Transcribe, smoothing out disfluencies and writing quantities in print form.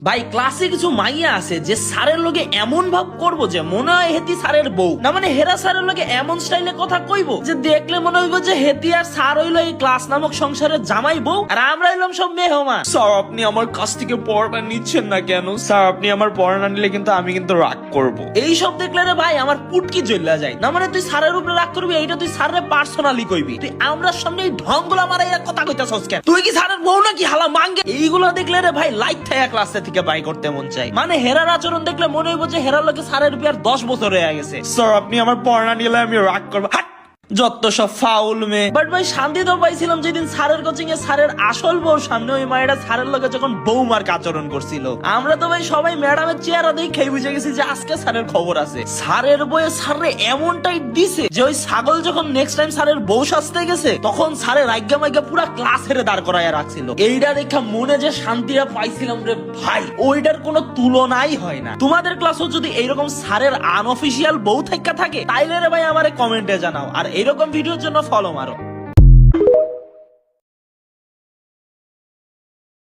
ভাই ক্লাসে কিছু মাইয়া আছে যে স্যারের লগে এমন ভাব করবো যে মনে হয় হেতি স্যারের বউ না, মানে হেরা স্যারের লগে এমন স্টাইলে কথা কইবো যে দেখলে মনে হইব যে হেতি আর স্যার হইলো এই ক্লাস নামক সংসারের জামাই বউ আর আমরা হইলাম সব মেহমান। স্যার আপনি আমার কাছ থেকে পড়াটা নিচ্ছেন না কেন? স্যার আপনি আমার পড়া না নিলে কিন্তু আমি রাগ করব। এই সব দেখলে রে ভাই আমার পুটকি জ্বলা যায় না, মানে তুই স্যারের উপরে রাগ করবি এইটা তুই স্যারের পার্সোনালি কইবি, তুই আমরা সামনে এই ঢঙ্গলা মারাইয়া কথা কইতাছস কেন? তুই কি স্যারের বউ নাকি হালা মাঙ্গে? এইগুলো দেখলে রে ভাই লাইট থাকা ক্লাসে থেকে বাই করতে মন চাই, মানে হেরার আচরণ দেখলে মনে হইব যে হেরার লোকে স্যারের বিয়ার 10 বছর হয়ে গেছে। স্যার আপনি আমার পড়া না নিলে আমি রাগ করবো। হাট! যত সব ফাউল মেয়ে। বাট ভাই শান্তি তো পাইছিলাম যেদিন স্যারের কোচিং এ স্যারের আসল বউ সামনে ওই মায়েরা স্যারের লগে যখন বউমার আচরণ করছিল, আমরা তো ভাই সবাই ম্যাডামের চেহারা দেখেই বুঝে গেছি যে আজকে স্যারের খবর আছে। স্যারের বউয়ে স্যারে এমনটাই দিছে যে ওই ছাগল যখন নেক্সট টাইম স্যারের বউ সাজতে গেছে তখন স্যারের আজ্ঞা মাইজ্ঞা পুরা ক্লাস হেরে দাঁড় করাইয়া রাখছিল। এইটা দেখা মনে যে শান্তিটা পাইছিলাম রে ভাই, ওইটার কোনো তুলনাই হয় না। তোমাদের ক্লাসও যদি এইরকম স্যারের আনঅফিসিয়াল বউ থাকা থাকে তাইলে রে ভাই আমারে কমেন্টে জানাও, আর এরকম ভিডিওর জন্য ফলো মারো।